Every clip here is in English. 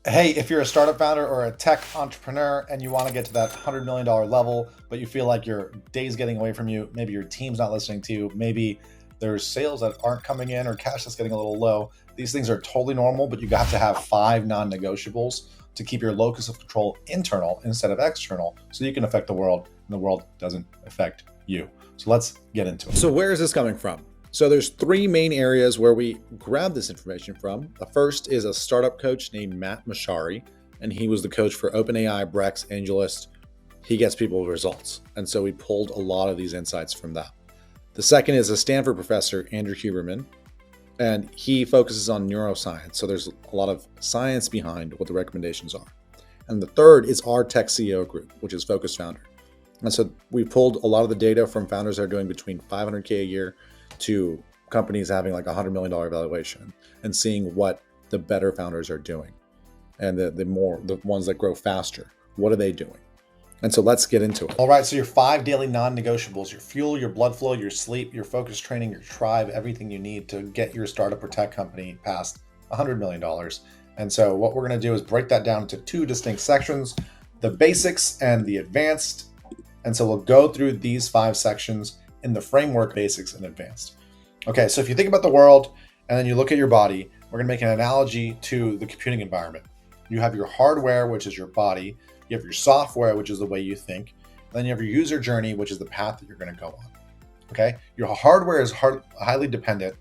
Hey, if you're a startup founder or a tech entrepreneur and you want to get to that $100 million level, but you feel like your day's getting away from you, maybe your team's not listening to you, maybe there's sales that aren't coming in or cash that's getting a little low. These things are totally normal, but you got to have 5 non-negotiables to keep your locus of control internal instead of external so you can affect the world and the world doesn't affect you. So let's get into it. So where is this coming from? So there's three main areas where we grab this information from. The first is a startup coach named Matt Mashari, and he was the coach for OpenAI, Brex, AngelList. He gets people results. And so we pulled a lot of these insights from that. The second is a Stanford professor, Andrew Huberman, and he focuses on neuroscience. So there's a lot of science behind what the recommendations are. And the third is our tech CEO group, which is Focus Founder. And so we pulled a lot of the data from founders that are doing between $500K a year to companies having like $100 million valuation and seeing what the better founders are doing. And the ones that grow faster, what are they doing? And so let's get into it. All right, so your 5 daily non-negotiables, your fuel, your blood flow, your sleep, your focus training, your tribe, everything you need to get your startup or tech company past $100 million. And so what we're going to do is break that down into 2 distinct sections, the basics and the advanced. And so we'll go through these 5 sections in the framework, basics and advanced. Okay, so if you think about the world and then you look at your body, we're going to make an analogy to the computing environment. You have your hardware, which is your body. You have your software, which is the way you think. Then you have your user journey, which is the path that you're going to go on. Okay, your hardware is highly dependent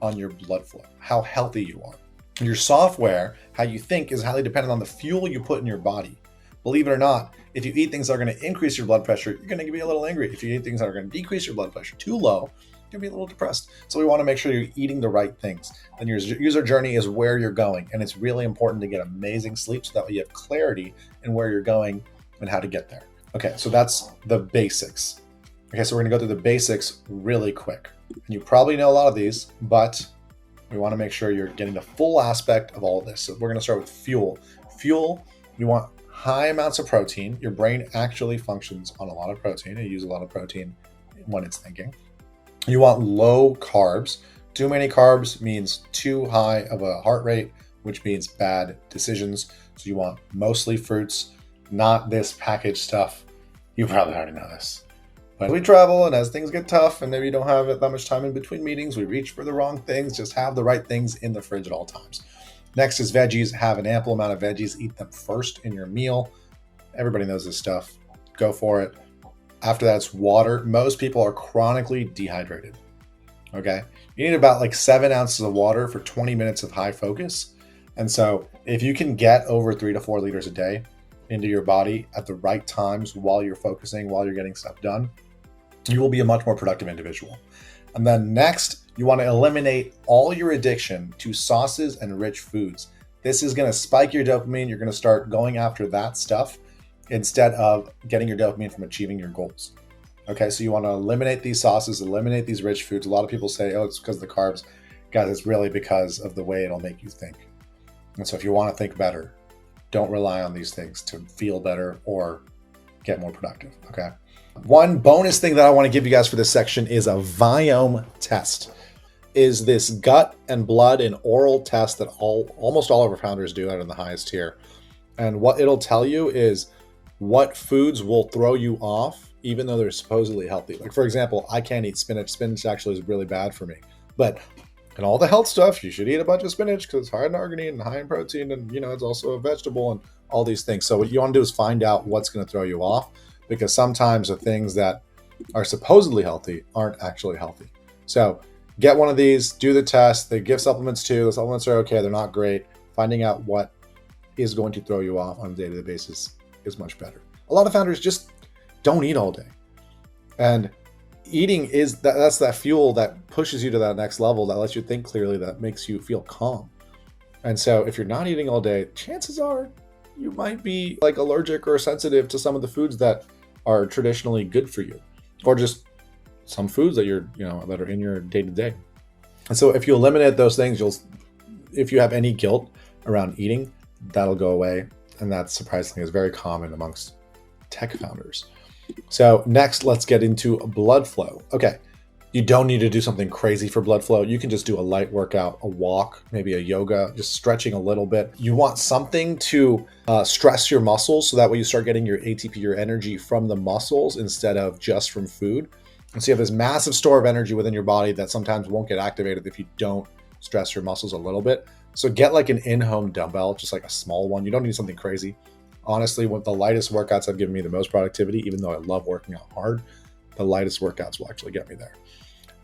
on your blood flow, how healthy you are. Your software, how you think, is highly dependent on the fuel you put in your body. Believe it or not, if you eat things that are going to increase your blood pressure, you're going to be a little angry. If you eat things that are going to decrease your blood pressure too low, you're going to be a little depressed. So we want to make sure you're eating the right things. Then your user journey is where you're going. And it's really important to get amazing sleep so that way you have clarity in where you're going and how to get there. Okay, so that's the basics. Okay, so we're going to go through the basics really quick. And you probably know a lot of these, but we want to make sure you're getting the full aspect of all of this. So we're going to start with fuel. Fuel, you want high amounts of protein. Your brain actually functions on a lot of protein. You use a lot of protein when it's thinking. You want low carbs. Too many carbs means too high of a heart rate, which means bad decisions. So you want mostly fruits, not this packaged stuff. You probably already know this. But we travel, and as things get tough and maybe you don't have that much time in between meetings, we reach for the wrong things. Just have the right things in the fridge at all times. Next is veggies. Have an ample amount of veggies. Eat them first in your meal. Everybody knows this stuff. Go for it. After that, it's water. Most people are chronically dehydrated. Okay? You need about like 7 ounces of water for 20 minutes of high focus. And so if you can get over 3 to 4 liters a day into your body at the right times while you're focusing, while you're getting stuff done, you will be a much more productive individual. And then next, you want to eliminate all your addiction to sauces and rich foods. This is going to spike your dopamine. You're going to start going after that stuff instead of getting your dopamine from achieving your goals. Okay, so you want to eliminate these sauces, eliminate these rich foods. A lot of people say, oh, it's because of the carbs. Guys, it's really because of the way it'll make you think. And so if you want to think better, don't rely on these things to feel better or get more productive, okay? One bonus thing that I want to give you guys for this section is a Viome test. Is this gut and blood and oral test that almost all of our founders do out in the highest tier. And what it'll tell you is what foods will throw you off, even though they're supposedly healthy. Like, for example, I can't eat spinach. Spinach actually is really bad for me. But in all the health stuff, you should eat a bunch of spinach because it's high in arginine and high in protein. And, it's also a vegetable and all these things. So what you want to do is find out what's going to throw you off, because sometimes the things that are supposedly healthy aren't actually healthy. So get one of these, do the test. They give supplements too. The supplements are okay. They're not great. Finding out what is going to throw you off on a day-to-day basis is much better. A lot of founders just don't eat all day. And eating that's that fuel that pushes you to that next level, that lets you think clearly, that makes you feel calm. And so if you're not eating all day, chances are you might be like allergic or sensitive to some of the foods that are traditionally good for you, or just some foods that that are in your day-to-day. And so if you eliminate those things, if you have any guilt around eating, that'll go away. And that surprisingly is very common amongst tech founders. So next, let's get into blood flow. Okay, You don't need to do something crazy for blood flow. You can just do a light workout, a walk, maybe a yoga, just stretching a little bit. You want something to stress your muscles so that way you start getting your ATP, your energy from the muscles instead of just from food. And so you have this massive store of energy within your body that sometimes won't get activated if you don't stress your muscles a little bit. So get like an in-home dumbbell, just like a small one. You don't need something crazy. Honestly, one of the lightest workouts have given me the most productivity, even though I love working out hard. The lightest workouts will actually get me there.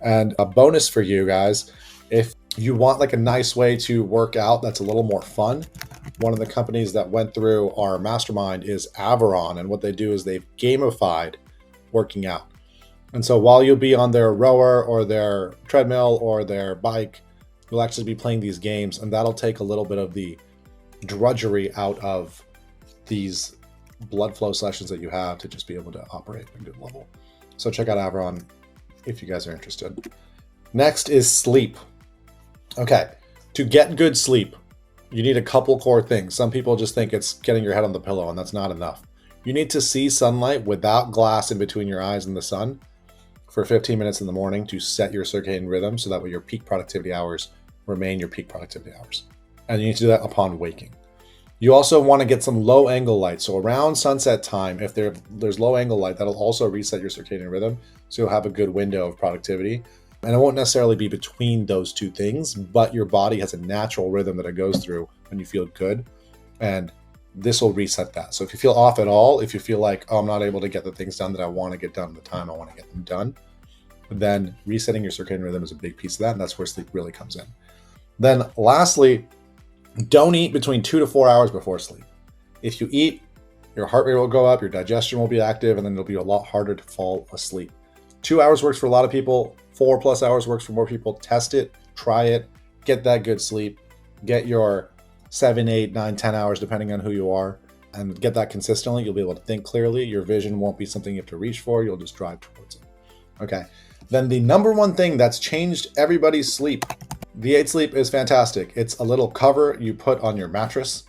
And a bonus for you guys, if you want like a nice way to work out that's a little more fun, one of the companies that went through our mastermind is Averon. And what they do is they've gamified working out. And so while you'll be on their rower or their treadmill or their bike, you'll actually be playing these games, and that'll take a little bit of the drudgery out of these blood flow sessions that you have to just be able to operate at a good level. So check out Averon if you guys are interested. Next is sleep. Okay, to get good sleep, you need a couple core things. Some people just think it's getting your head on the pillow, and that's not enough. You need to see sunlight without glass in between your eyes and the sun for 15 minutes in the morning to set your circadian rhythm so that way your peak productivity hours remain your peak productivity hours. And you need to do that upon waking. You also want to get some low angle light. So around sunset time, if there's low angle light, that'll also reset your circadian rhythm. So you'll have a good window of productivity. And it won't necessarily be between those two things, but your body has a natural rhythm that it goes through when you feel good. And this will reset that. So if you feel off at all, if you feel like, oh, I'm not able to get the things done that I want to get done at the time I want to get them done, then resetting your circadian rhythm is a big piece of that. And that's where sleep really comes in. Then lastly, don't eat between 2 to 4 hours before sleep. If you eat, your heart rate will go up, your digestion will be active, and then it'll be a lot harder to fall asleep. 2 hours works for a lot of people. 4+ hours works for more people. Test it, try it, get that good sleep, get your 7, 8, 9, 10 hours, depending on who you are, and get that consistently. You'll be able to think clearly. Your vision won't be something you have to reach for. You'll just drive towards it. Okay. Then the number one thing that's changed everybody's sleep. V8 Sleep is fantastic. It's a little cover you put on your mattress,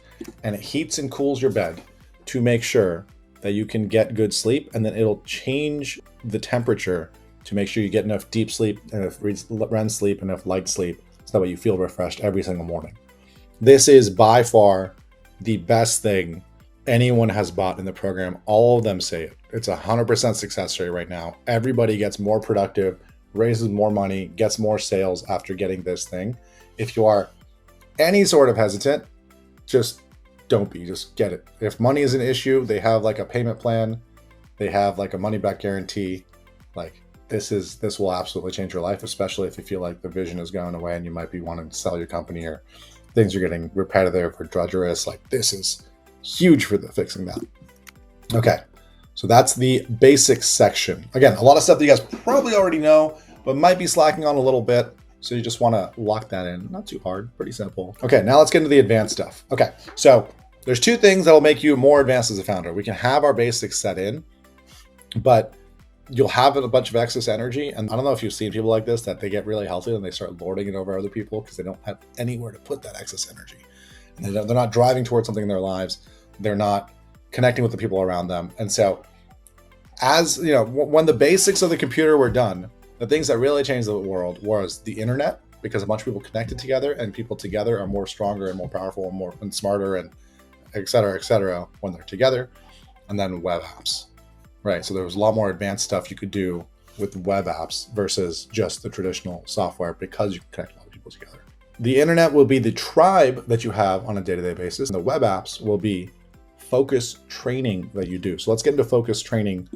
and it heats and cools your bed to make sure that you can get good sleep, and then it'll change the temperature to make sure you get enough deep sleep, enough REM sleep, enough light sleep, so that way you feel refreshed every single morning. This is by far the best thing anyone has bought in the program. All of them say it. It's 100% success rate right now. Everybody gets more productive, raises more money, gets more sales after getting this thing. If you are any sort of hesitant, just don't be, just get it. If money is an issue, they have like a payment plan. They have like a money back guarantee. Like this will absolutely change your life, especially if you feel like the vision is going away and you might be wanting to sell your company or things are getting repetitive or drudgerous. Like this is huge for fixing that. Okay. So that's the basics section. Again, a lot of stuff that you guys probably already know, but might be slacking on a little bit. So you just want to lock that in. Not too hard, pretty simple. Okay, now let's get into the advanced stuff. Okay, so there's 2 things that will make you more advanced as a founder. We can have our basics set in, but you'll have a bunch of excess energy. And I don't know if you've seen people like this, that they get really healthy and they start lording it over other people because they don't have anywhere to put that excess energy. And they're not driving towards something in their lives. They're not connecting with the people around them. And so as you know, when the basics of the computer were done, the things that really changed the world was the internet, because a bunch of people connected together, and people together are more stronger and more powerful and smarter and et cetera, when they're together. And then web apps, right? So there was a lot more advanced stuff you could do with web apps versus just the traditional software because you can connect a lot of people together. The internet will be the tribe that you have on a day-to-day basis. And the web apps will be focus training that you do. So let's get into focus training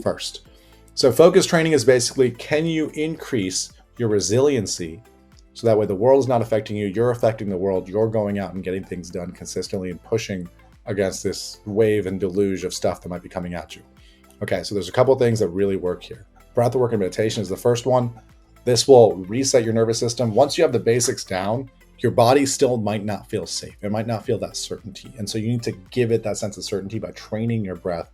first. So focus training is basically, can you increase your resiliency so that way the world is not affecting you, you're affecting the world, you're going out and getting things done consistently and pushing against this wave and deluge of stuff that might be coming at you. Okay, so there's a couple of things that really work here. Breathwork and meditation is the first one. This will reset your nervous system. Once you have the basics down, your body still might not feel safe. It might not feel that certainty. And so you need to give it that sense of certainty by training your breath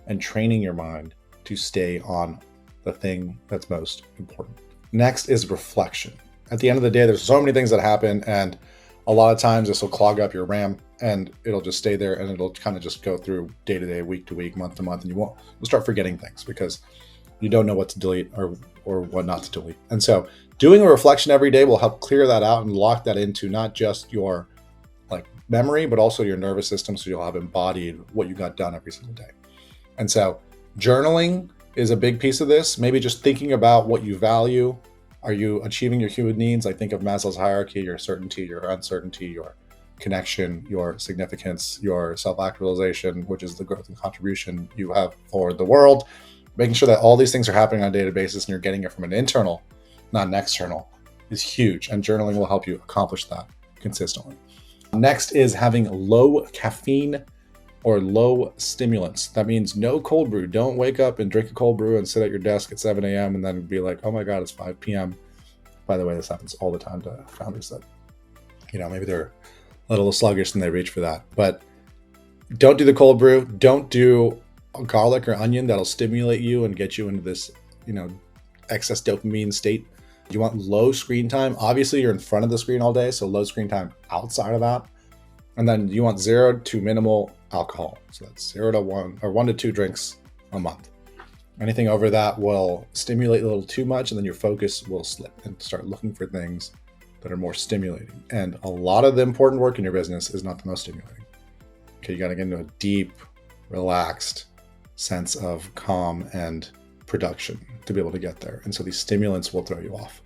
and training your mind to stay on the thing that's most important. Next is reflection. At the end of the day, there's so many things that happen, and a lot of times this will clog up your RAM and it'll just stay there, and it'll kind of just go through day to day, week to week, month to month, and you'll start forgetting things because you don't know what to delete or what not to delete. And so doing a reflection every day will help clear that out and lock that into not just your like memory, but also your nervous system. So you'll have embodied what you got done every single day. And so journaling is a big piece of this. Maybe just thinking about what you value. Are you achieving your human needs? I think of Maslow's hierarchy, your certainty, your uncertainty, your connection, your significance, your self-actualization, which is the growth and contribution you have for the world. Making sure that all these things are happening on a daily basis and you're getting it from an internal, not an external, is huge. And journaling will help you accomplish that consistently. Next is having low caffeine or low stimulants. That means no cold brew. Don't wake up and drink a cold brew and sit at your desk at 7 a.m. and then be like, oh my God, it's 5 p.m. By the way, this happens all the time to founders that, maybe they're a little sluggish and they reach for that. But don't do the cold brew. Don't do garlic or onion. That'll stimulate you and get you into this, excess dopamine state. You want low screen time. Obviously, you're in front of the screen all day, so low screen time outside of that. And then you want 0 to minimal alcohol. So that's 0 to 1 or 1 to 2 drinks a month. Anything over that will stimulate a little too much, and then your focus will slip and start looking for things that are more stimulating. And a lot of the important work in your business is not the most stimulating. Okay, you got to get into a deep, relaxed sense of calm and production to be able to get there. And so these stimulants will throw you off.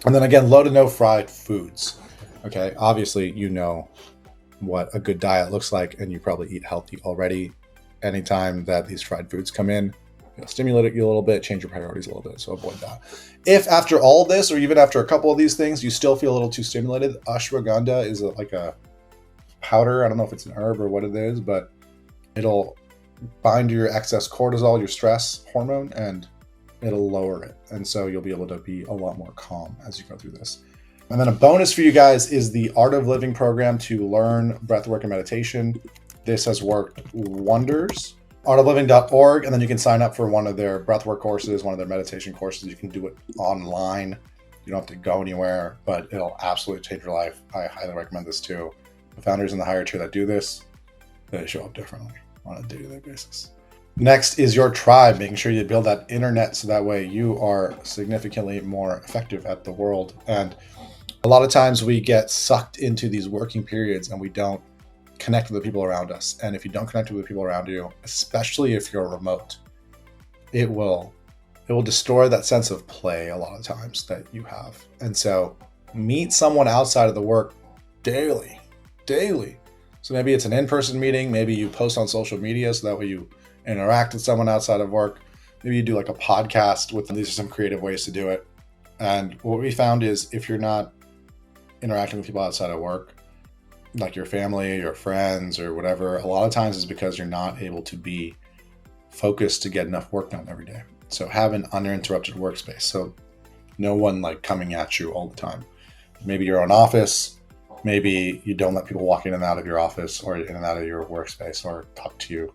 And then again, low to no fried foods. Okay, obviously you know what a good diet looks like, and you probably eat healthy already. Anytime that these fried foods come in, it'll stimulate you a little bit, change your priorities a little bit, so avoid that. If after all of this, or even after a couple of these things, you still feel a little too stimulated, ashwagandha is like a powder. I don't know if it's an herb or what it is, but it'll bind to your excess cortisol, your stress hormone, and it'll lower it. And so you'll be able to be a lot more calm as you go through this. And then a bonus for you guys is the Art of Living program to learn breathwork and meditation. This has worked wonders. artofliving.org, and then you can sign up for one of their breathwork courses, one of their meditation courses. You can do it online. You don't have to go anywhere, but it'll absolutely change your life. I highly recommend this too. The founders in the higher tier that do this, they show up differently on a day-to-day basis. Next is your tribe, making sure you build that internet so that way you are significantly more effective at the world. And a lot of times we get sucked into these working periods and we don't connect with the people around us. And if you don't connect with the people around you, especially if you're remote, it will destroy that sense of play a lot of times that you have. And so meet someone outside of the work daily. So maybe it's an in-person meeting. Maybe you post on social media so that way you interact with someone outside of work. Maybe you do like a podcast with them. These are some creative ways to do it. And what we found is if you're not interacting with people outside of work, like your family, your friends, or whatever, a lot of times is because you're not able to be focused to get enough work done every day. So have an uninterrupted workspace. So no one like coming at you all the time. Maybe your own office. Maybe you don't let people walk in and out of your office or in and out of your workspace or talk to you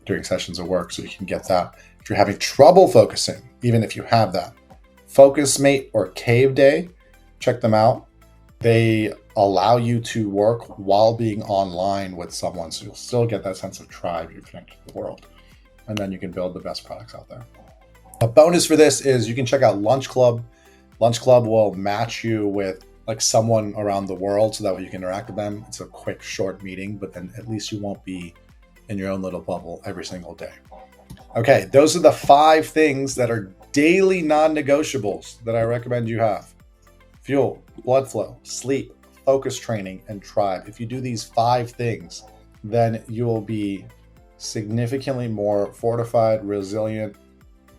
during sessions of work so you can get that. If you're having trouble focusing, even if you have that, Focus Mate or Cave Day, check them out. They allow you to work while being online with someone, so you'll still get that sense of tribe. You're connected to the world, and then you can build the best products out there. A bonus for this is you can check out Lunch Club. Lunch Club will match you with like someone around the world so that way you can interact with them. It's a quick, short meeting, but then at least you won't be in your own little bubble every single day. Okay, those are the 5 things that are daily non-negotiables that I recommend you have. Fuel, blood flow, sleep, focus training, and tribe. If you do these 5 things, then you will be significantly more fortified, resilient,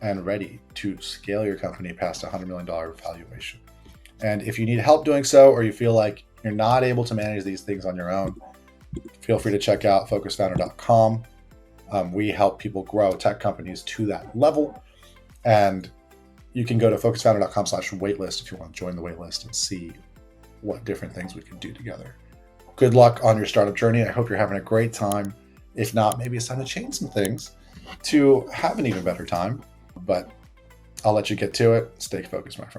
and ready to scale your company past a $100 million valuation. And if you need help doing so, or you feel like you're not able to manage these things on your own, feel free to check out focusfounder.com. We help people grow tech companies to that level. And you can go to focusfounder.com/waitlist if you want to join the waitlist and see what different things we can do together. Good luck on your startup journey. I hope you're having a great time. If not, maybe it's time to change some things to have an even better time. But I'll let you get to it. Stay focused, my friend.